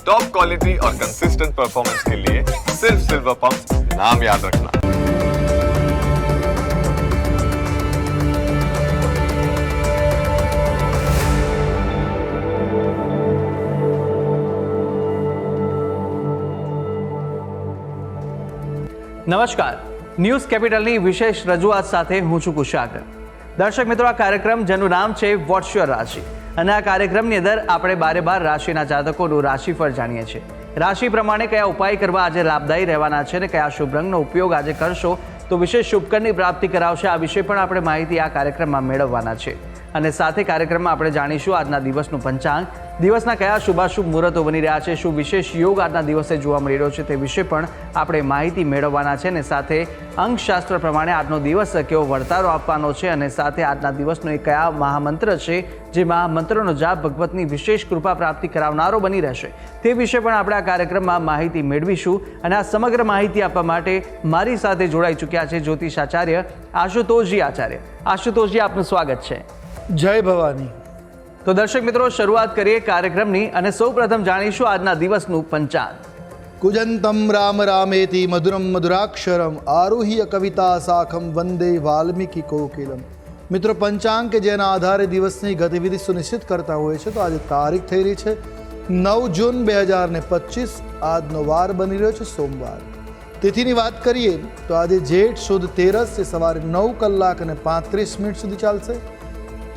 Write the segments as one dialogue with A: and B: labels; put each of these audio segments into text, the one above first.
A: Top quality और consistent performance के लिए सिर्फ सिल्वर पंप नाम याद रखना।
B: નમસ્કાર, ન્યૂઝ કેપિટલની વિશેષ રજૂઆત સાથે હું છું કુશાગ્ર. દર્શક મિત્રો, આ કાર્યક્રમ જેનું નામ છે વોટ્સ યોર રાશિ, અને આ કાર્યક્રમની અંદર આપણે 12 રાશિના જાતકોનું રાશિફળ જાણીએ છીએ. રાશિ પ્રમાણે કયા ઉપાય કરવા આજે લાભદાયી રહેવાના છે અને કયા શુભ રંગનો ઉપયોગ આજે કરશો તો વિશેષ શુભકરની પ્રાપ્તિ કરાવશે, આ વિશે પણ આપણે માહિતી આ કાર્યક્રમમાં મેળવવાના છે. અને સાથે કાર્યક્રમમાં આપણે જાણીશું આજના દિવસનું પંચાંગ, દિવસના કયા શુભાશુભ મુહૂર્તો બની રહ્યા છે, શું વિશેષ યોગ આજના દિવસે જોવા મળી રહ્યો છે તે વિશે પણ આપણે માહિતી મેળવવાના છે. અને સાથે અંકશાસ્ત્ર પ્રમાણે આજનો દિવસ કેવો વર્તારો આપવાનો છે, અને સાથે આજના દિવસનો એ કયા મહામંત્ર છે જે મહામંત્રનો જાપ ભગવતની વિશેષ કૃપા પ્રાપ્તિ કરાવનારો બની રહેશે તે વિશે પણ આપણે આ કાર્યક્રમમાં માહિતી મેળવીશું. અને આ સમગ્ર માહિતી આપવા માટે મારી સાથે જોડાઈ ચૂક્યા છે જ્યોતિષાચાર્ય આશુતોષજી આચાર્ય. આશુતોષજી, આપનું સ્વાગત છે.
C: જય ભવાની.
B: તો દર્શક મિત્રો, શરૂઆત કરીએ કાર્યક્રમની અને સૌપ્રથમ જાણીશું આજના દિવસનું પંચાંગ.
C: કુજંતમ રામ રામેતિ મધુરમ મધુરાક્ષરમ આરુહ્ય કવિતા શાખમ વંદે વાલ્મીકી કોકિલમ. મિત્રો, પંચાંગ કે જેના આધારે દિવસની ગતિવિધિ સુનિશ્ચિત કરતા હોય છે, તો આજે તારીખ થઈ રહી છે 9 જૂન 2025. આજનો વાર બની રહ્યો છે સોમવાર. તિથિની વાત કરીએ તો આજે જેઠ સુદ 13 એ સવારે 9 કલાક અને 35 મિનિટ સુધી ચાલશે.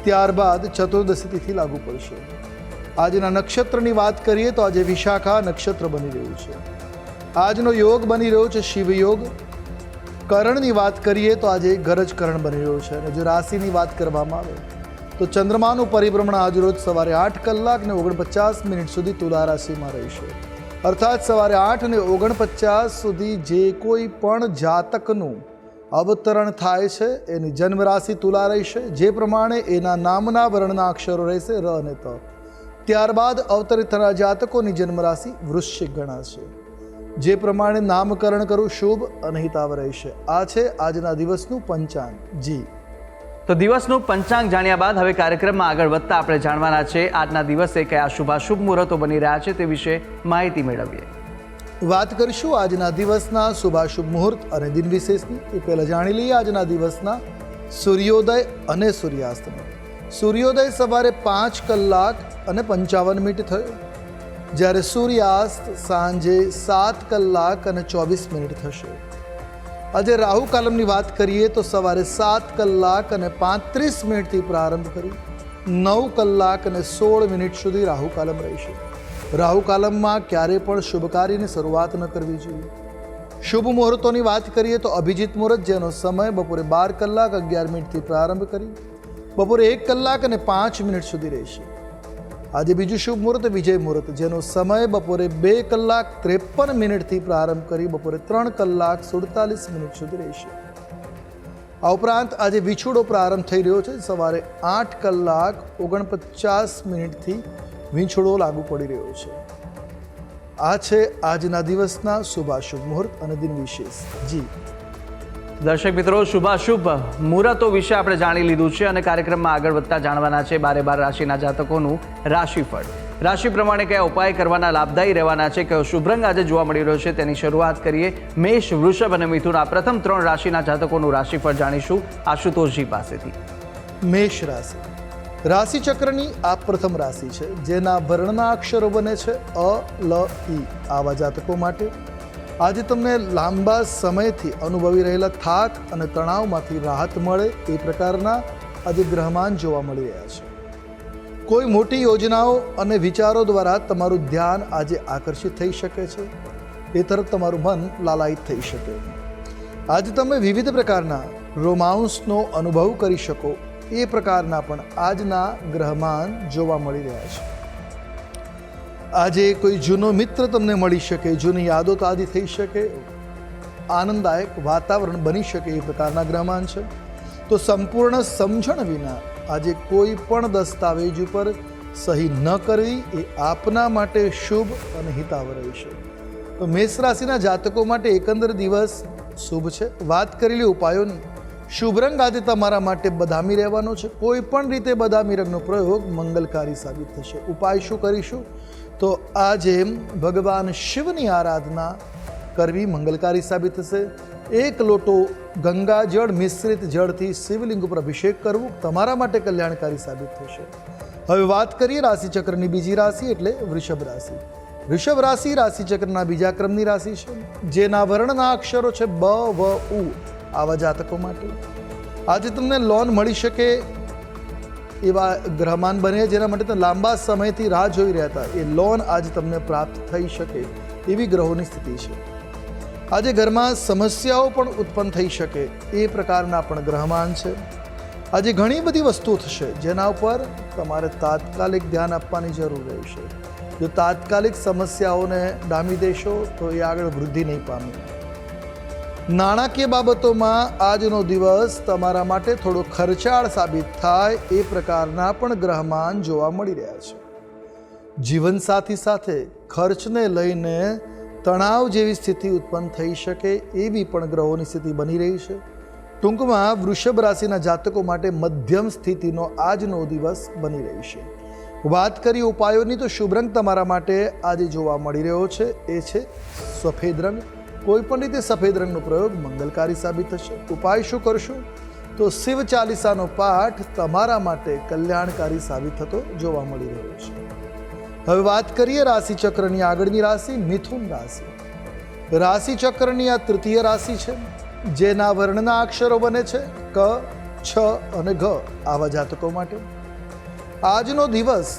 C: ત્યારબાદ ચતુર્દશી તિથિ લાગુ પડશે. આજના નક્ષત્રની વાત કરીએ તો આજે વિશાખા નક્ષત્ર બની રહ્યું છે. આજનો યોગ બની રહ્યો છે શિવયોગ. કરણની વાત કરીએ તો આજે ગરજ કરણ બની રહ્યો છે. અને જો રાશિની વાત કરવામાં આવે તો ચંદ્રમાનું પરિભ્રમણ આજરોજ સવારે 8 કલાક ને 49 મિનિટ સુધી તુલા રાશિમાં રહેશે. અર્થાત સવારે 8 ને 49 સુધી જે કોઈ પણ જાતકનું અવતરણ થાય છે એની જન્મ રાશિ તુલા રહેશે, જે પ્રમાણે એના નામના વર્ણના અક્ષરો રહેશે ર અને ત. ત્યારબાદ અવતરિત થનાર જાતકોની જન્મ રાશિ વૃશ્ચિક ગણાશે, જે પ્રમાણે નામકરણ કરવું શુભ અને હિતાવ રહેશે. આ છે આજના દિવસનું પંચાંગ. જી,
B: તો દિવસનું પંચાંગ જાણ્યા બાદ હવે કાર્યક્રમમાં આગળ વધતા આપણે જાણવાના છે આજના દિવસે કયા શુભાશુભ મુહૂર્તો બની રહ્યા છે તે વિશે માહિતી મેળવીએ.
C: વાત કરીશું આજના દિવસના શુભાશુભ મુહૂર્ત અને દિન વિશેષની. એ પહેલાં જાણી લઈએ આજના દિવસના સૂર્યોદય અને સૂર્યાસ્તની. સૂર્યોદય સવારે 5 કલાક અને 55 મિનિટ થયો, જ્યારે સૂર્યાસ્ત સાંજે 7 કલાક અને 24 મિનિટ થશે. આજે રાહુ કાલમની વાત કરીએ તો સવારે 7 કલાક અને 35 મિનિટથી પ્રારંભ કરી 9 કલાક અને 16 મિનિટ સુધી રાહુ કાલમ રહેશે. રાહુ કાલમમાં ક્યારેય પણ શુભ કાર્યની શરૂઆત ન કરવી જોઈએ. શુભ મુહૂર્તોની વાત કરીએ તો અભિજીત મુહૂર્ત, જેનો સમય બપોરે 12 કલાક 11 મિનિટથી પ્રારંભ કરી બપોરે 1 કલાક અને 5 મિનિટ સુધી રહેશે. આજે બીજું શુભ મુહૂર્ત વિજય મુહૂર્ત, જેનો સમય બપોરે 2 કલાક 53 મિનિટથી પ્રારંભ કરી બપોરે 3 કલાક 47 મિનિટ સુધી રહેશે. આ ઉપરાંત આજે વિછોડો પ્રારંભ થઈ રહ્યો છે. સવારે 8 કલાક 49 મિનિટથી વિછોડો લાગુ પડી રહ્યો છે. આ છે આજના દિવસના શુભાશુભ મુહૂર્ત અને દિન વિશેષ. જી
B: દર્શક મિત્રો, શુભાશુભ મુહૂર્તો વિશે આપણે જાણી લીધું છે અને કાર્યક્રમમાં આગળ વધતા જાણવાના છે 12 રાશિના જાતકોનું રાશિફળ. રાશિ પ્રમાણે કયા ઉપાય કરવાના લાભદાયી રહેવાના છે, કયો શુભ રંગ આજે જોવા મળી રહ્યો છે તેની શરૂઆત કરીએ. મેષ, વૃષભ અને મિથુન આ પ્રથમ 3 રાશિના જાતકોનું રાશિફળ જાણીશું આશુતોષજી પાસેથી.
C: મેષ રાશિ. રાશિ ચક્રની આ પ્રથમ રાશિ છે, જેના વર્ણના અક્ષરો બને છે અ, લ, ઈ. આવા જાતકો માટે આજે તમને લાંબા સમયથી અનુભવી રહેલા થાક અને તણાવમાંથી રાહત મળે એ પ્રકારના આજે ગ્રહમાન જોવા મળી રહ્યા છે. કોઈ મોટી યોજનાઓ અને વિચારો દ્વારા તમારું ધ્યાન આજે આકર્ષિત થઈ શકે છે. એ તરફ તમારું મન લાલાયિત થઈ શકે. આજે તમે વિવિધ પ્રકારના રોમાંસનો અનુભવ કરી શકો એ પ્રકારના પણ આજના ગ્રહમાન જોવા મળી રહ્યા છે. આજે કોઈ જૂનો મિત્ર તમને મળી શકે, જૂની યાદો તાજી થઈ શકે, આનંદદાયક વાતાવરણ બની શકે એ પ્રકારના ગ્રહમાન છે. તો સંપૂર્ણ સમજણ વિના આજે કોઈ પણ દસ્તાવેજ ઉપર સહી ન કરવી એ આપના માટે શુભ અને હિતાવ રહેશે. તો મેષ રાશિના જાતકો માટે એકંદર દિવસ શુભ છે. વાત કરેલી ઉપાયોની શુભ રંગ આજે તમારા માટે બદામી રહેવાનો છે. કોઈ પણ રીતે બદામી રંગનો પ્રયોગ મંગલકારી સાબિત થશે. ઉપાય શું કરીશું તો આજે ભગવાન શિવની આરાધના કરવી મંગલકારી સાબિત થશે. 1 લોટો ગંગાજળ મિશ્રિત જળથી શિવલિંગ ઉપર અભિષેક કરવું તમારા માટે કલ્યાણકારી સાબિત થશે. હવે વાત કરીએ રાશિચક્રની બીજી રાશિ એટલે વૃષભ રાશિ. વૃષભ રાશિ રાશિચક્રના બીજા ક્રમની રાશિ છે, જેના વર્ણના અક્ષરો છે બ, વ, ઉ. આવા જાતકો માટે આજે તમને લોન મળી શકે એવા ગ્રહમાન બને, જેના માટે લાંબા સમયથી રાહ જોઈ રહ્યા હતા, એ લોન આજે તમને પ્રાપ્ત થઈ શકે એવી ગ્રહોની સ્થિતિ છે. આજે ઘરમાં સમસ્યાઓ પણ ઉત્પન્ન થઈ શકે એ પ્રકારના પણ ગ્રહમાન છે. આજે ઘણી બધી વસ્તુઓ થશે જેના ઉપર તમારે તાત્કાલિક ધ્યાન આપવાની જરૂર રહેશે. જો તાત્કાલિક સમસ્યાઓને ડામી દેશો તો એ આગળ વૃદ્ધિ નહીં પામે. નાણાકીય બાબતોમાં આજનો દિવસ તમારા માટે થોડો ખર્ચાળ સાબિત થાય એ પ્રકારના પણ ગ્રહમાન જોવા મળી રહ્યા છે. જીવનસાથી સાથે ખર્ચને લઈને તણાવ જેવી સ્થિતિ ઉત્પન્ન થઈ શકે એવી પણ ગ્રહોની સ્થિતિ બની રહી છે. ટૂંકમાં વૃષભ રાશિના જાતકો માટે મધ્યમ સ્થિતિનો આજનો દિવસ બની રહી છે. વાત કરીએ ઉપાયોની તો શુભ રંગ તમારા માટે આજે જોવા મળી રહ્યો છે એ છે સફેદ રંગ. કોઈ પણ રીતે સફેદ રંગનો પ્રયોગ મંગલકારી સાબિત થશે. ઉપાય શું કરશું તો શિવ ચાલીસાનો પાઠ તમારા માટે કલ્યાણકારી સાબિત થતો જોવા મળી રહ્યો છે. હવે વાત કરીએ રાશિચક્રની આગળની રાશિ મિથુન રાશિ. રાશિચક્રની આ તૃતીય રાશિ છે, જેના વર્ણના અક્ષરો બને છે ક, છ અને ઘ. આવા જાતકો માટે આજનો દિવસ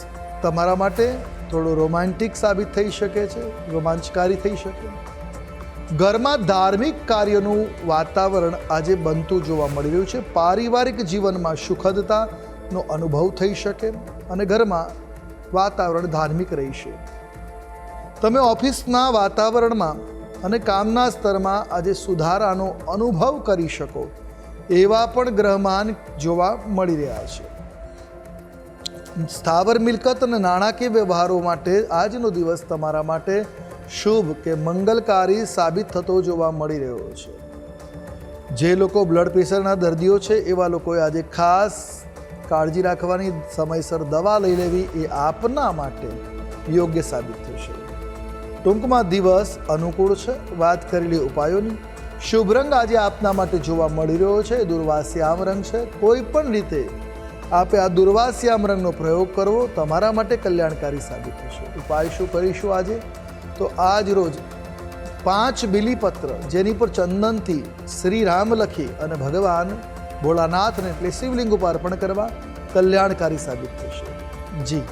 C: તમારા માટે થોડો રોમાન્ટિક સાબિત થઈ શકે છે, રોમાંચકારી થઈ શકે. ઘરમાં ધાર્મિક કાર્યનું વાતાવરણ આજે બનતું જોવા મળી રહ્યું છે. પારિવારિક જીવનમાં સુખદતાનો અનુભવ થઈ શકે અને ઘરમાં વાતાવરણ ધાર્મિક રહેશે. તમે ઓફિસના વાતાવરણમાં અને કામના સ્તરમાં આજે સુધારાનો અનુભવ કરી શકો એવા પણ ગ્રહમાન જોવા મળી રહ્યા છે. સ્થાવર મિલકત અને નાણાકીય વ્યવહારો માટે આજનો દિવસ તમારા માટે શુભ કે મંગલકારી સાબિત થતો જોવા મળી રહ્યો છે. જે લોકો બ્લડ પ્રેશરના દર્દીઓ છે એવા લોકોએ આજે ખાસ કાળજી રાખવાની, સમયસર દવા લઈ લેવી એ આપના માટે યોગ્ય સાબિત થશે. ટૂંકમાં દિવસ અનુકૂળ છે. વાત કરેલી ઉપાયોની શુભ રંગ આજે આપના માટે જોવા મળી રહ્યો છે દુર્વાશ્યામ રંગ છે. કોઈ પણ રીતે આપે આ દુર્વાશ્યામ રંગનો પ્રયોગ કરવો તમારા માટે કલ્યાણકારી સાબિત થશે. ઉપાય શું કરીશું આજે તો આજ રોજ 5 બીલીપત્ર જેની પર ચંદનથી શ્રી રામ લખી અને ભગવાન ભોળાનાથને એટલે શિવલિંગ ઉપર અર્પણ કરવા કલ્યાણકારી સાબિત થશે. જી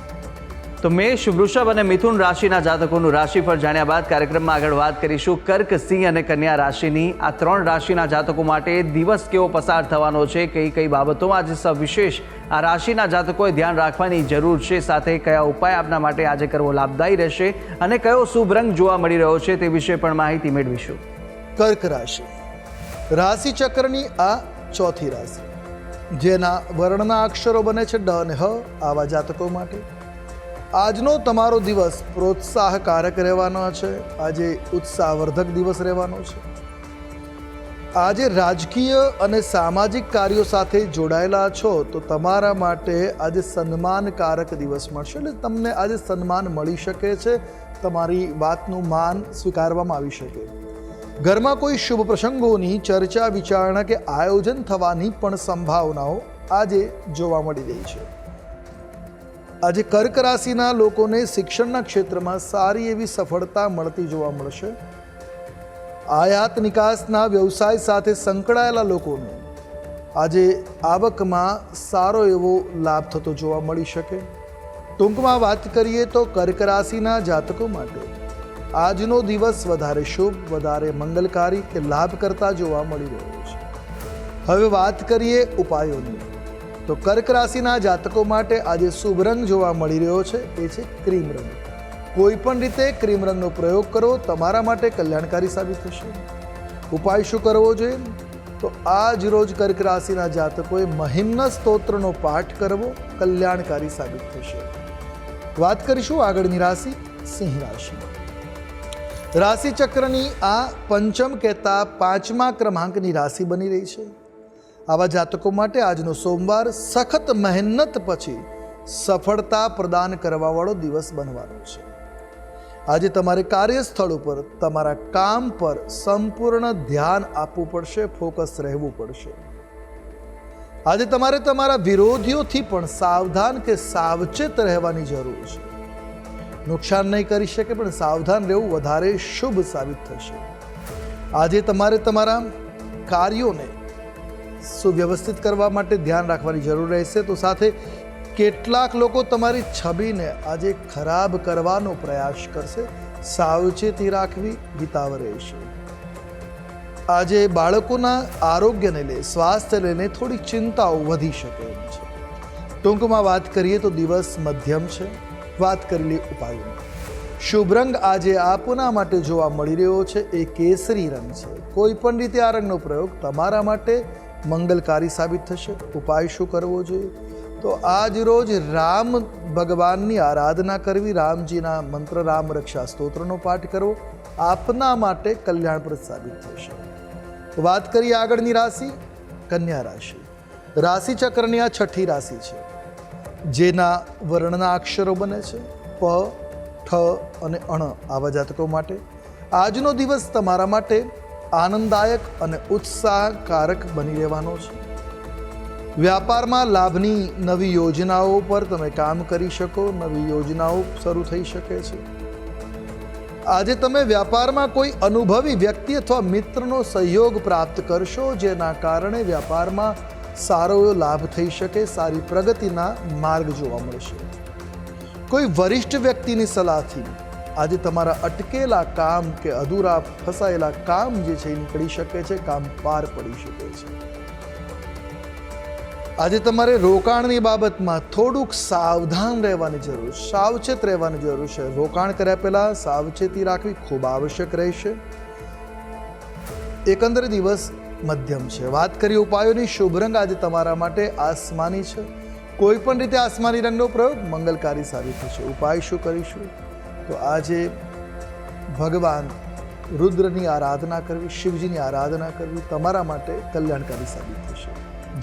B: તો મેષ, વૃષભ અને મિથુન રાશિના જાતકોનું રાશિફળ જાણ્યા બાદ કાર્યક્રમમાં આગળ વાત કરીશું કર્ક, સિંહ અને કન્યા રાશિની. આ 3 રાશિના જાતકો માટે દિવસ કેવો પસાર થવાનો છે, કઈ કઈ બાબતોમાં આજે સવિશેષ આ રાશિના જાતકોએ ધ્યાન રાખવાની જરૂર છે, સાથે કયા ઉપાય આપના માટે આજે કરવો લાભદાયી રહેશે અને કયો શુભ રંગ જોવા મળી રહ્યો છે તે વિશે પણ માહિતી મેળવીશું.
C: કર્ક રાશિ રાશિચક્રની આ ચોથી રાશિ, જેના વર્ણના અક્ષરો બને છે ડ અને હ. આવા જાતકો માટે આજનો તમારો દિવસ પ્રોત્સાહકારક રહેવાનો છે. આજે ઉત્સાહવર્ધક દિવસ રહેવાનો છે. આજે રાજકીય અને સામાજિક કાર્યો સાથે જોડાયેલા છો તો તમારા માટે આજે સન્માનકારક દિવસ મળશે. એટલે તમને આજે સન્માન મળી શકે છે, તમારી વાતનું માન સ્વીકારવામાં આવી શકે. ઘરમાં કોઈ શુભ પ્રસંગોની ચર્ચા વિચારણા કે આયોજન થવાની પણ સંભાવનાઓ આજે જોવા મળી રહી છે. આજે કર્ક રાશિના લોકોને શિક્ષણના ક્ષેત્રમાં સારી એવી સફળતા મળતી જોવા મળશે. આયાત નિકાસના વ્યવસાય સાથે સંકળાયેલા લોકોને આજે આવકમાં સારો એવો લાભ થતો જોવા મળી શકે. ટૂંકમાં વાત કરીએ તો કર્ક રાશિના જાતકો માટે આજનો દિવસ વધારે શુભ, વધારે મંગલકારી કે લાભ કરતા જોવા મળી રહ્યો છે. હવે વાત કરીએ ઉપાયોની તો કર્ક રાશિના જાતકો માટે આજે શુભ રંગ જોવા મળી રહ્યો છે એ છે ક્રીમ રંગ. કોઈ પણ રીતે ક્રીમ રંગનો પ્રયોગ કરો તમારા માટે કલ્યાણકારી સાબિત થશે. ઉપાય શું કરવો જોઈએ તો આજ રોજ કર્ક રાશિના જાતકોએ મહિમ્ન સ્તોત્રનો પાઠ કરવો કલ્યાણકારી સાબિત થશે. વાત કરીશું આગળની રાશિ સિંહ રાશિ. રાશિચક્રની આ પંચમ કહેતા 5મા ક્રમાંકની રાશિ બની રહી છે. આવા જાતકો માટે આજનો સોમવાર સખત મહેનત પછી સફળતા પ્રદાન કરવાવાળો દિવસ બનવાનો છે. આજે તમારે કાર્યસ્થળ ઉપર તમારા કામ પર સંપૂર્ણ ધ્યાન આપવું પડશે, ફોકસ રહેવું પડશે. આજે તમારે તમારા વિરોધીઓથી પણ સાવધાન કે સાવચેત રહેવાની જરૂર છે. નુકસાન નહીં કરી શકે પણ સાવધાન રહેવું વધારે શુભ સાબિત થશે. આજે તમારે તમારા કાર્યોને સુવ્યવસ્થિત કરવા માટે ધ્યાન રાખવાની જરૂર રહેશે. તો સાથે કેટલાક લોકો તમારી છબીને આજે ખરાબ કરવાનો પ્રયાસ કરશે. સાવચેતી રાખવી હિતાવ રહેશે. આજે બાળકોના આરોગ્યને લઈ, સ્વાસ્થ્ય લઈને થોડી ચિંતાઓ વધી શકે એમ છે. ટૂંકમાં વાત કરીએ તો દિવસ મધ્યમ છે. વાત કરી લઈએ ઉપાયોની. શુભ રંગ આજે આપના માટે જોવા મળી રહ્યો છે એ કેસરી રંગ છે. કોઈ પણ રીતે આ રંગનો પ્રયોગ તમારા માટે મંગલકારી સાબિત થશે. ઉપાય શું કરવો જોઈએ? તો આજ રોજ રામ ભગવાનની આરાધના કરવી, રામજીના મંત્ર રામ રક્ષા સ્તોત્રનો પાઠ કરવો આપના માટે કલ્યાણપ્રદ સાબિત થશે. વાત કરીએ આગળની રાશિ, કન્યા રાશિ. રાશિ ચક્રની આ છઠ્ઠી રાશિ છે, જેના વર્ણના અક્ષરો બને છે પ, ઠ અને અણ. આવા જાતકો માટે આજનો દિવસ તમારા માટે આનંદદાયક અને ઉત્સાહકારક બની રહેવાનો છે. વ્યાપારમાં લાભની નવી યોજનાઓ પર તમે કામ કરી શકો. નવી યોજનાઓ શરૂ થઈ શકે છે. આજે તમે વ્યાપારમાં કોઈ અનુભવી વ્યક્તિ અથવા મિત્રનો સહયોગ પ્રાપ્ત કરશો, જેના કારણે વ્યાપારમાં સારો એવો લાભ થઈ શકે. સારી પ્રગતિના માર્ગ જોવા મળશે. કોઈ વરિષ્ઠ વ્યક્તિની સલાહથી આજે તમારા અટકેલા કામ કે અધૂરા ફસાયેલા કામ જે છે એ નીકળી શકે છે, કામ પાર પડી શકે છે. આજે તમારે રોકાણની બાબતમાં થોડુંક સાવધાન રહેવાની જરૂર, સાવચેત રહેવાની જરૂર છે. રોકાણ કર્યા પહેલા સાવચેતી રાખવી ખૂબ આવશ્યક રહેશે. એકંદરે દિવસ મધ્યમ છે. વાત કરીએ ઉપાયોની. શુભ રંગ આજે તમારા માટે આસમાની છે. કોઈ પણ રીતે આસમાની રંગનો પ્રયોગ મંગલકારી સાબિત થશે. ઉપાય શું કરીશું? તો આજે ભગવાન રુદ્રની આરાધના કરવી, શિવજીની આરાધના કરવી તમારા માટે કલ્યાણકારી સાબિત થશે.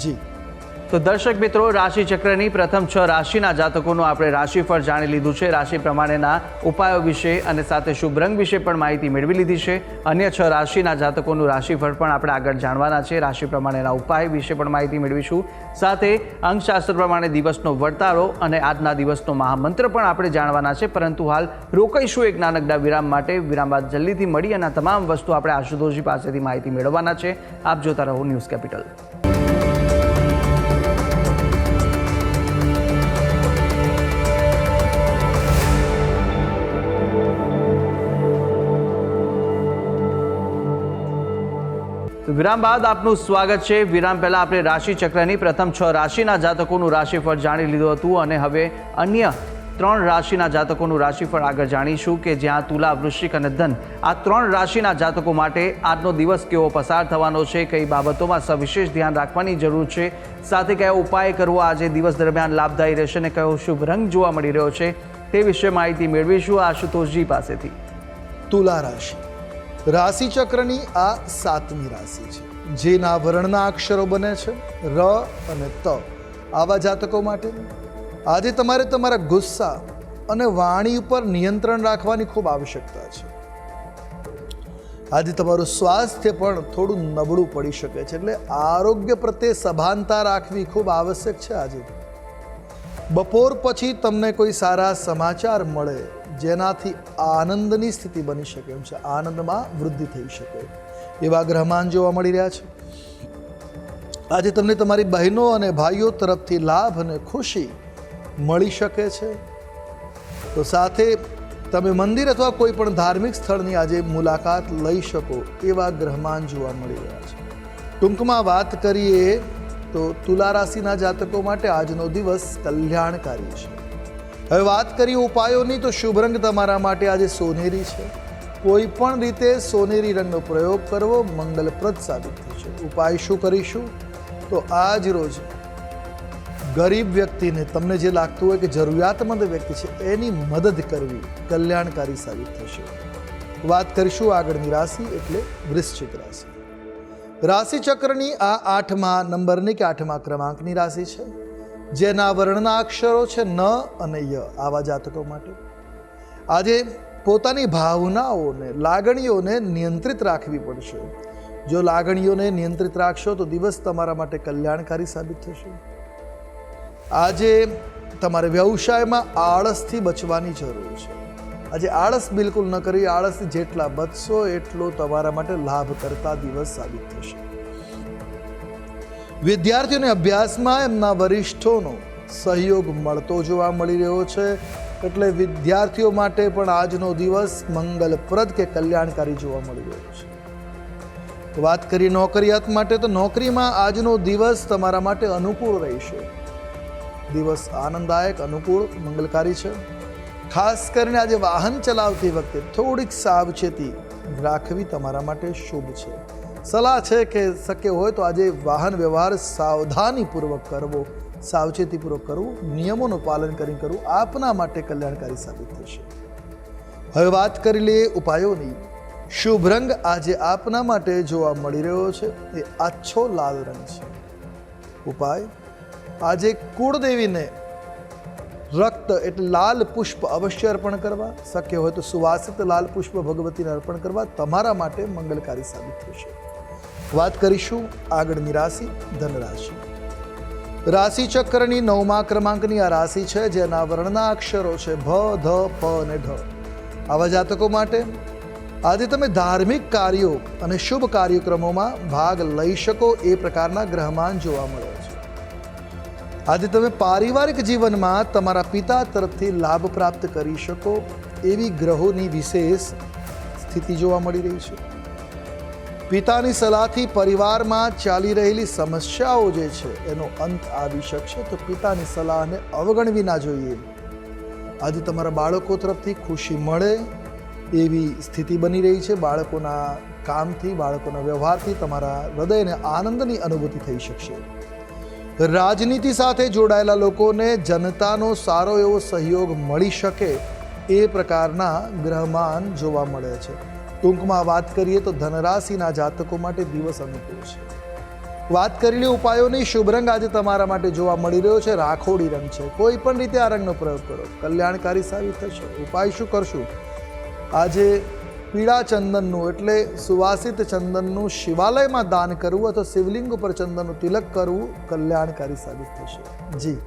C: જી
B: તો દર્શક મિત્રો, રાશિ ચક્રની પ્રથમ 6 રાશિના જાતકોનું આપણે રાશિફળ જાણી લીધું છે. રાશિ પ્રમાણેના ઉપાયો વિશે અને સાથે શુભ રંગ વિશે પણ માહિતી મેળવી લીધી છે. અન્ય 6 રાશિના જાતકોનું રાશિફળ પણ આપણે આગળ જાણવાના છે. રાશિ પ્રમાણેના ઉપાય વિશે પણ માહિતી મેળવીશું. સાથે અંકશાસ્ત્ર પ્રમાણે દિવસનો વર્તારો અને આજના દિવસનો મહામંત્ર પણ આપણે જાણવાના છે. પરંતુ હાલ રોકાઈશું એક નાનકડા વિરામ માટે. વિરામ બાદ જલ્દીથી મળી અને તમામ વસ્તુ આપણે આશુતોષજી પાસેથી માહિતી મેળવવાના છે. આપ જોતા રહો ન્યૂઝ કેપિટલ. વિરામ બાદ આપનું સ્વાગત છે. વિરામ પહેલા આપણે રાશિ ચક્રની પ્રથમ 6 રાશિના જાતકોનું રાશિફળ જાણી લીધું હતું અને હવે અન્ય 3 રાશિના જાતકોનું રાશિફળ આગળ જાણીશું કે જ્યાં તુલા, વૃશ્ચિક અને ધન આ 3 રાશિના જાતકો માટે આજનો દિવસ કેવો પસાર થવાનો છે, કઈ બાબતોમાં સવિશેષ ધ્યાન રાખવાની જરૂર છે, સાથે કયો ઉપાય કરવો આજે દિવસ દરમિયાન લાભદાયી રહેશે અને કયો શુભ રંગ જોવા મળી રહ્યો છે તે વિશે માહિતી મેળવીશું આશુતોષજી પાસેથી.
C: તુલા રાશિ. રાશિ ચક્રની આ 7મી રાશિ છે, જેના વર્ણના અક્ષરો બને છે ર અને ત. આવા જાતકો માટે આજે તમારે તમારા ગુસ્સા અને વાણી ઉપર નિયંત્રણ રાખવાની ખૂબ આવશ્યકતા છે. આજે તમારું સ્વાસ્થ્ય પણ થોડું નબળું પડી શકે છે, એટલે આરોગ્ય પ્રત્યે સભાનતા રાખવી ખૂબ આવશ્યક છે. આજે બપોર પછી તમને કોઈ સારા સમાચાર મળે જેનાથી આનંદની સ્થિતિ બની શકે એમ છે, આનંદમાં વૃદ્ધિ થઈ શકે એવા ગ્રહમાન જોવા મળી રહ્યા છે. આજે તમને તમારી બહેનો અને ભાઈઓ તરફથી લાભ અને ખુશી મળી શકે છે. તો સાથે તમે મંદિર અથવા કોઈ પણ ધાર્મિક સ્થળની આજે મુલાકાત લઈ શકો એવા ગ્રહમાન જોવા મળી રહ્યા છે. ટૂંકમાં વાત કરીએ તો તુલા રાશિના જાતકો માટે આજનો દિવસ કલ્યાણકારી છે. હવે વાત કરીએ ઉપાયોની તો શુભ રંગ તમારા માટે આજે સોનેરી છે. કોઈ પણ રીતે સોનેરી રંગનો પ્રયોગ કરવો મંગલપ્રદ સાબિત થશે. ઉપાય શું કરીશું? તો આજ રોજ ગરીબ વ્યક્તિને, તમને જે લાગતું હોય કે જરૂરિયાતમંદ વ્યક્તિ છે એની મદદ કરવી કલ્યાણકારી સાબિત થશે. વાત કરીશું આગળની રાશિ એટલે વૃશ્ચિક રાશિ. રાશિ ચક્રની આ 8મા નંબરની કે 8મા ક્રમાંકની રાશિ છે, જેના વર્ણના અક્ષરો છે ન અને ય. આવા જાતકો માટે આજે પોતાની ભાવનાઓને લાગણીઓને નિયંત્રિત રાખવી પડશે. જો લાગણીઓને નિયંત્રિત રાખશો તો દિવસ તમારા માટે કલ્યાણકારી સાબિત થશે. આજે તમારે વ્યવસાયમાં આળસથી બચવાની જરૂર છે. આજે આળસ બિલકુલ ન કરી, આળસથી જેટલા બચશો એટલો તમારા માટે લાભ કરતા દિવસ સાબિત થશે. વિદ્યાર્થીઓને અભ્યાસમાં એમના વરિષ્ઠોનો સહયોગ મળતો જોવા મળી રહ્યો છે, એટલે વિદ્યાર્થીઓ માટે પણ આજનો દિવસ મંગલપ્રદ કે કલ્યાણકારી જોવા મળી રહ્યો છે. વાત કરીએ નોકરિયાત માટે, તો નોકરીમાં આજનો દિવસ તમારા માટે અનુકૂળ રહેશે. દિવસ આનંદદાયક, અનુકૂળ, મંગલકારી છે. ખાસ કરીને આજે વાહન ચલાવતી વખતે થોડીક સાવચેતી રાખવી તમારા માટે શુભ છે. સલાહ છે કે શક્ય હોય તો આજે વાહન વ્યવહાર સાવધાનીપૂર્વક કરવો, સાવચેતીપૂર્વક કરવું, નિયમોનું પાલન કરી કરવું આપના માટે કલ્યાણકારી સાબિત થશે. હવે વાત કરી લઈએ ઉપાયોની. શુભ રંગ આજે આપના માટે જોવા મળી રહ્યો છે એ આછો લાલ રંગ છે. ઉપાય: આજે કુળદેવીને રક્ત એટલે લાલ પુષ્પ અવશ્ય અર્પણ કરવા. શક્ય હોય તો સુવાસિત લાલ પુષ્પ ભગવતીને અર્પણ કરવા તમારા માટે મંગલકારી સાબિત થશે. વાત કરીશું આગળની રાશિ, ધન રાશિ. રાશિ ચક્રની 9મા ક્રમાંકની આ રાશિ છે, જેના વર્ણના અક્ષરો છે ભ, ધ, પ અને ઢ. આવા જાતકો માટે આજે તમે ધાર્મિક કાર્યો અને શુભ કાર્યક્રમોમાં ભાગ લઈ શકો એ પ્રકારના ગ્રહમાન જોવા મળે છે. આજે તમે પારિવારિક જીવનમાં તમારા પિતા તરફથી લાભ પ્રાપ્ત કરી શકો એવી ગ્રહોની વિશેષ સ્થિતિ જોવા મળી રહી છે. પિતાની સલાહથી પરિવારમાં ચાલી રહેલી સમસ્યાઓ જે છે એનો અંત આવી શકશે, તો પિતાની સલાહને અવગણવી ના જોઈએ. આજે તમારા બાળકો તરફથી ખુશી મળે એવી સ્થિતિ બની રહી છે. બાળકોના કામથી, બાળકોના વ્યવહારથી તમારા હૃદયને આનંદની અનુભૂતિ થઈ શકશે. રાજનીતિ સાથે જોડાયેલા લોકોને જનતાનો સારો એવો સહયોગ મળી શકે એ પ્રકારના ગ્રહમાન જોવા મળે છે. ટૂંકમાં વાત કરીએ તો ધનરાશિના જાતકો માટે દિવસ અનુકૂળ છે. વાત કરી લે ઉપાયોની. શુભ રંગ આજે તમારા માટે જોવા મળી રહ્યો છે રાખોડી રંગ છે. કોઈ પણ રીતે આ રંગનો પ્રયોગ કરો, કલ્યાણકારી સાબિત થશે. ઉપાય શું કરશું? આજે પીળા ચંદનનું એટલે સુવાસિત ચંદનનું શિવાલયમાં દાન કરવું અથવા શિવલિંગ ઉપર ચંદનનું તિલક કરવું કલ્યાણકારી સાબિત થશે. જી,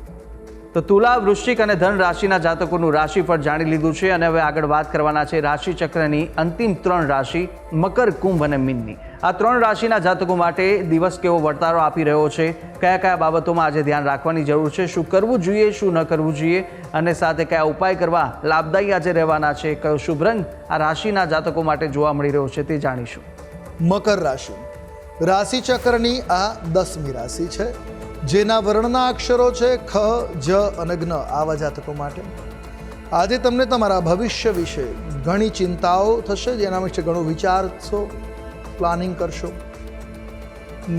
B: તો તુલા, વૃશ્ચિક અને ધન રાશિના જાતકોનું રાશિફળ જાણી લીધું છે, અને હવે આગળ વાત કરવાના છે રાશિ ચક્રની અંતિમ 3 રાશિ મકર, કુંભ અને મીનની. આ 3 રાશિના જાતકો માટે દિવસ કેવો વર્તારો આપી રહ્યો છે, કયા કયા બાબતોમાં આજે ધ્યાન રાખવાની જરૂર છે, શું કરવું જોઈએ, શું ન કરવું જોઈએ, અને સાથે કયા ઉપાય કરવા લાભદાયી આજે રહેવાના છે, કયો શુભ રંગ આ રાશિના જાતકો માટે જોવા મળી રહ્યો છે તે જાણીશું.
C: મકર રાશિ. રાશિ ચક્રની આ 10મી રાશિ છે, જેના વર્ણના અક્ષરો છે ખ, જ અને જ્ઞ. આવા જાતકો માટે આજે તમને તમારા ભવિષ્ય વિશે ઘણી ચિંતાઓ થશે, જેના વિશે ઘણું વિચારશો, પ્લાનિંગ કરશો.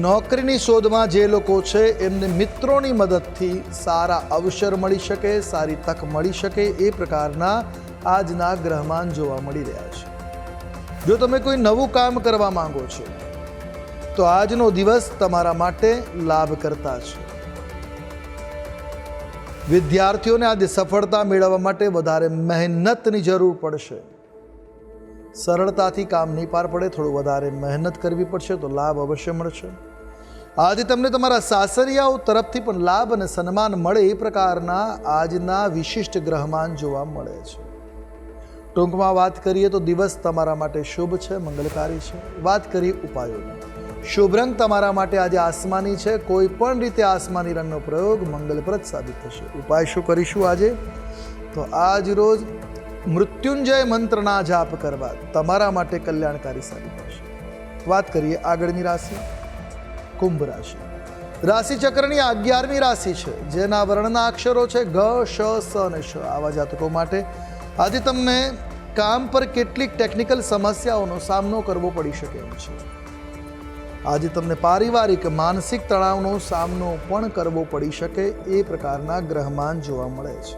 C: નોકરીની શોધમાં જે લોકો છે એમને મિત્રોની મદદથી સારા અવસર મળી શકે, સારી તક મળી શકે એ પ્રકારના આજના ગ્રહમાન જોવા મળી રહ્યા છે. જો તમે કોઈ નવું કામ કરવા માંગો છો તો આજનો દિવસ તમારા માટે લાભ કરતા છે. વિદ્યાર્થીઓને આજે સફળતા મેળવવા માટે વધારે મહેનતની જરૂર પડશે. સરળતાથી કામ નહીં પાર પડે, થોડું વધારે મહેનત કરવી પડશે તો લાભ અવશ્ય મળશે. આજે તમને તમારા સાસરિયાઓ તરફથી પણ લાભ અને સન્માન મળે એ પ્રકારના આજના વિશિષ્ટ ગ્રહમાન જોવા મળે છે. ટૂંકમાં વાત કરીએ તો દિવસ તમારા માટે શુભ છે, મંગલકારી છે. વાત કરીએ ઉપાયોની. શુભ રંગ તમારા માટે આજે આસમાની છે. કોઈ પણ રીતે આસમાની રંગનો પ્રયોગ મંગલપ્રદ સાબિત થશે. ઉપાય શું કરીશું આજે? તો આજ રોજ મૃત્યુંજય મંત્રના જાપ કરવા તમારા માટે કલ્યાણકારી સાબિત થશે. વાત કરીએ આગળની રાશિ, કુંભ રાશિ. રાશિ ચક્રની 11મી રાશિ છે, જેના વર્ણના અક્ષરો છે ગ, શ, સ અને શ. આવા જાતકો માટે આજે તમને કામ પર કેટલીક ટેકનિકલ સમસ્યાઓનો સામનો કરવો પડી શકે એમ છે. આજે તમને પારિવારિક માનસિક તણાવનો સામનો પણ કરવો પડી શકે એ પ્રકારના ગ્રહમાન જોવા મળે છે.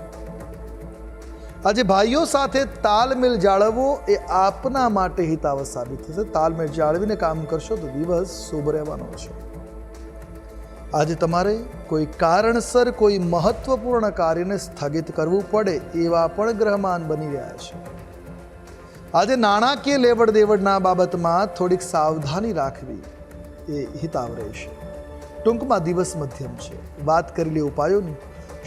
C: આજે ભાઈઓ સાથે તાલમેલ જાળવવો એ આપના માટે હિતાવહ સાબિત થશે. તાલમેલ જાળવીને કામ કરશો તો દિવસ શુભ રહેવાનો છે. આજે તમારે કોઈ કારણસર કોઈ મહત્વપૂર્ણ કાર્યને સ્થગિત કરવું પડે એવા પણ ગ્રહમાન બની રહ્યા છે. આજે નાણાકીય લેવડ દેવડના બાબતમાં થોડીક સાવધાની રાખવી એ હિતાવ રહેશે. ટૂંકમાં દિવસ મધ્યમ છે. વાત કરેલી ઉપાયોની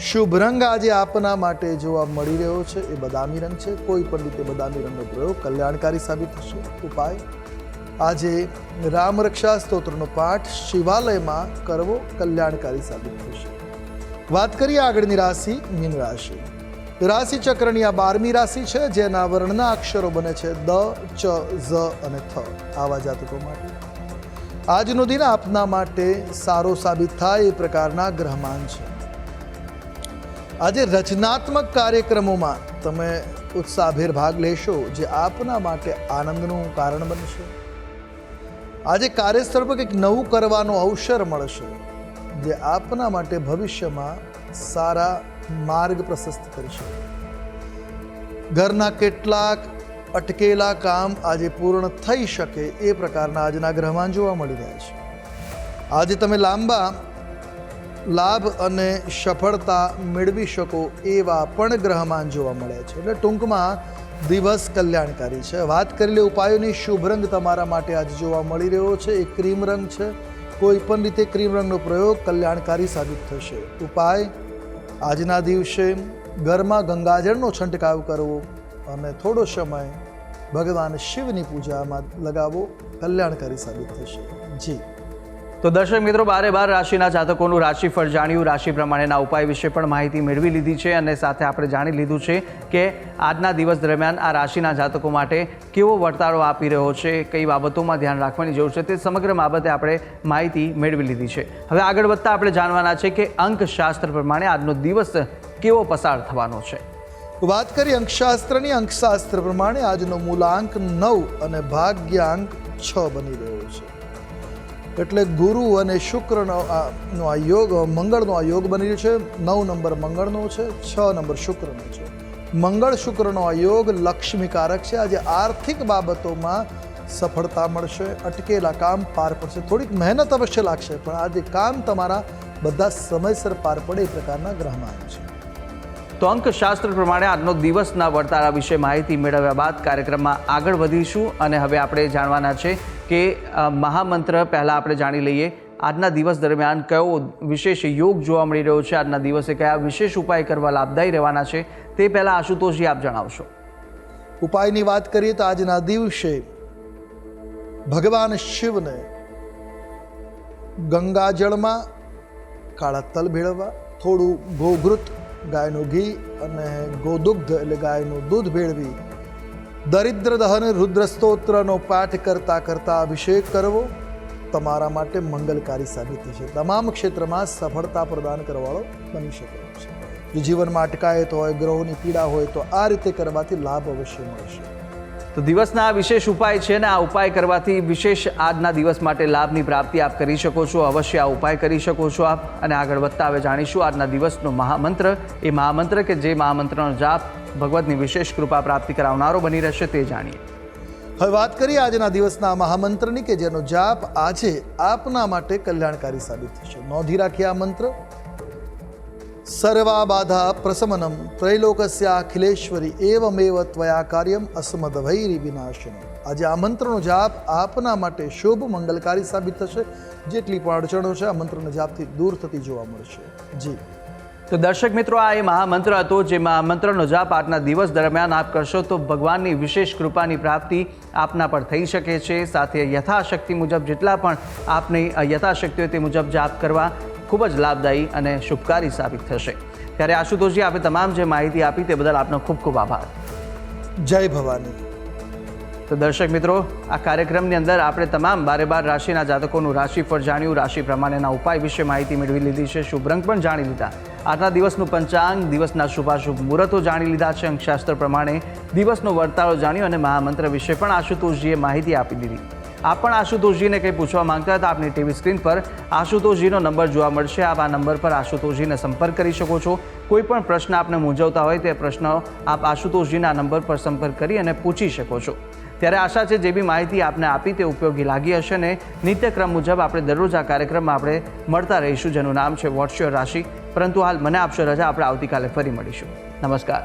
C: શુભ રંગ આજે આપના માટે જોવા મળી રહ્યો છે એ બદામી રંગ છે. કોઈ પણ રીતે બદામી રંગનો પ્રયોગ કલ્યાણકારી સાબિત થશે. ઉપાય આજે રામ રક્ષા સ્તોત્રનો પાઠ શિવાલયમાં કરવો કલ્યાણકારી સાબિત થશે. વાત કરીએ આગળની રાશિ મીન રાશિ. રાશિ ચક્રની આ 12મી રાશિ છે જેના વર્ણના અક્ષરો બને છે દ, ચ, ઝ અને થ. આવા જાતકો માટે આજનો દિન આપના માટે સારો સાબિત થાય એ પ્રકારના ગ્રહમાન છે. આજે રચનાત્મક કાર્યક્રમોમાં તમે ઉત્સાહભેર ભાગ લેશો જે આપના માટે આનંદનું કારણ બનશે. આજે કાર્યસ્થળ પર કંઈક નવું કરવાનો અવસર મળશે જે આપના માટે ભવિષ્યમાં સારા માર્ગ પ્રશસ્ત કરશે. ઘરના કેટલાક અટકેલા કામ આજે પૂર્ણ થઈ શકે એ પ્રકારના આજના ગ્રહમાન જોવા મળી રહ્યા છે. આજે તમે લાંબા લાભ અને સફળતા મેળવી શકો એવા પણ ગ્રહમાન જોવા મળ્યા છે. એટલે ટૂંકમાં દિવસ કલ્યાણકારી છે. વાત કરેલી ઉપાયોની શુભ રંગ તમારા માટે આજે જોવા મળી રહ્યો છે એ ક્રીમ રંગ છે. કોઈ પણ રીતે ક્રીમ રંગનો પ્રયોગ કલ્યાણકારી સાબિત થશે. ઉપાય આજના દિવસે ઘરમાં ગંગાજળનો છંટકાવ કરવો અને થોડો સમય ભગવાન શિવની પૂજામાં લગાવો કલ્યાણકારી સાબિત થશે. જી
B: તો દર્શક મિત્રો, 12 રાશિના જાતકોનું રાશિફળ જાણ્યું. રાશિ પ્રમાણેના ઉપાય વિશે પણ માહિતી મેળવી લીધી છે અને સાથે આપણે જાણી લીધું છે કે આજના દિવસ દરમિયાન આ રાશિના જાતકો માટે કેવો વર્તારો આપી રહ્યો છે, કઈ બાબતોમાં ધ્યાન રાખવાની જરૂર છે, તે સમગ્ર બાબતે આપણે માહિતી મેળવી લીધી છે. હવે આગળ વધતા આપણે જાણવાના છે કે અંકશાસ્ત્ર પ્રમાણે આજનો દિવસ કેવો પસાર થવાનો છે.
C: વાત કરીએ અંકશાસ્ત્રની. અંકશાસ્ત્ર પ્રમાણે આજનો મૂલાંક 9 અને ભાગ્યાંક 6 બની રહ્યો છે. એટલે ગુરુ અને શુક્રનો આ યોગ, મંગળનો આ યોગ બની રહ્યો છે. 9 નંબર મંગળનો છે, 6 નંબર શુક્રનો છે. મંગળ શુક્રનો આ યોગ લક્ષ્મીકારક છે. આજે આર્થિક બાબતોમાં સફળતા મળશે. અટકેલા કામ પાર પડશે. થોડીક મહેનત અવશ્ય લાગશે પણ આજે કામ તમારા બધા સમયસર પાર પડે એ પ્રકારના ગ્રહમાન છે.
B: તો અંકશાસ્ત્ર પ્રમાણે આજનો દિવસના વર્તારા વિશે માહિતી મેળવ્યા બાદ કાર્યક્રમમાં આગળ વધીશું અને હવે આપણે જાણવાના છે કે મહામંત્ર પહેલાં આપણે જાણી લઈએ. આજના દિવસ દરમિયાન કયો વિશેષ યોગ જોવા મળી રહ્યો છે, આજના દિવસે કયા વિશેષ ઉપાય કરવા લાભદાયી રહેવાના છે, તે પહેલાં આશુતોષજી આપ જણાવશો.
C: ઉપાયની વાત કરીએ તો આજના દિવસે ભગવાન શિવને ગંગાજળમાં કાળા તલ ભેળવવા, થોડું ગોઘૃત ગાયનું ઘી અને ગોદુગ્ધ એટલે ગાયનું દૂધ ભેળવી દરિદ્ર દહન રુદ્ર સ્તોત્રનો પાઠ કરતા કરતા અભિષેક કરવો તમારા માટે મંગલકારી સાબિત થશે. તમામ ક્ષેત્રમાં સફળતા પ્રદાન કરવાળો બની શકે છે. જો જીવનમાં અટકાયત હોય, ગ્રહોની પીડા હોય તો આ રીતે કરવાથી લાભ અવશ્ય મળશે.
B: તો દિવસના આ વિશેષ ઉપાય છે ને આ ઉપાય કરવાથી વિશેષ આજના દિવસ માટે લાભની પ્રાપ્તિ આપ કરી શકો છો. અવશ્ય આ ઉપાય કરી શકો છો આપ. અને આગળ વધતા હવે જાણીશું આજના દિવસનો મહામંત્ર. એ મહામંત્ર કે જે મહામંત્રનો જાપ ભગવતની વિશેષ કૃપા પ્રાપ્તિ કરાવનારો બની રહેશે તે જાણીએ.
C: હવે વાત કરીએ આજના દિવસના મહામંત્રની કે જેનો જાપ આજે આપના માટે કલ્યાણકારી સાબિત થશે. નોંધી રાખીએ આ મંત્ર. સર્વા બાધા પ્રશમનમ ત્રૈલોકસ્યાખિલેશ્વરી એવમેવ ત્વયા કાર્યમ અસ્મદભૈરી વિનાશનમ. આજે આ મંત્રનો જાપ આપના માટે શુભ મંગલકારી સાબિત થશે. જેટલી પણ અડચણો છે આ મંત્રના જાપથી દૂર થતી જોવા મળશે. જી
B: તો દર્શક મિત્રો, આ એ મહામંત્ર હતો જે મહામંત્રનો જાપ આજના દિવસ દરમિયાન આપ કરશો તો ભગવાનની વિશેષ કૃપાની પ્રાપ્તિ આપના પર થઈ શકે છે. સાથે યથાશક્તિ મુજબ જેટલા પણ આપની યથાશક્તિ હોય તે મુજબ જાપ કરવા ખૂબ જ લાભદાયી અને શુભકારી સાબિત થશે. ત્યારે આશુતોષજી, આપે તમામ જે માહિતી આપી તે બદલ આપનો ખૂબ ખૂબ આભાર.
C: જય ભવાની.
B: તો દર્શક મિત્રો, આ કાર્યક્રમની અંદર આપણે તમામ 12 રાશિના જાતકોનું રાશિફળ જાણ્યું. રાશિ પ્રમાણેના ઉપાય વિશે માહિતી મેળવી લીધી છે. શુભ રંગ પણ જાણી લીધા. આજના દિવસનું પંચાંગ, દિવસના શુભાશુભ મુહૂર્તો જાણી લીધા છે. અંકશાસ્ત્ર પ્રમાણે દિવસનો વર્તારો જાણ્યો અને મહામંત્ર વિશે પણ આશુતોષજીએ માહિતી આપી દીધી. આપ પણ આશુતોષજીને કંઈ પૂછવા માંગતા હતા આપની ટીવી સ્ક્રીન પર આશુતોષજીનો નંબર જોવા મળશે. આપ આ નંબર પર આશુતોષજીને સંપર્ક કરી શકો છો. કોઈ પણ પ્રશ્ન આપને મૂંઝવતા હોય તે પ્રશ્નો આપ આશુતોષજીના નંબર પર સંપર્ક કરી અને પૂછી શકો છો. ત્યારે આશા છે જે બી માહિતી આપને આપી તે ઉપયોગી લાગી હશે ને નિત્યક્રમ મુજબ આપણે દરરોજ આ કાર્યક્રમમાં આપણે મળતા રહીશું જેનું નામ છે વોટ્સ યોર રાશિ. પરંતુ હાલ મને આપશો રજા. આપણે આવતીકાલે ફરી મળીશું. નમસ્કાર.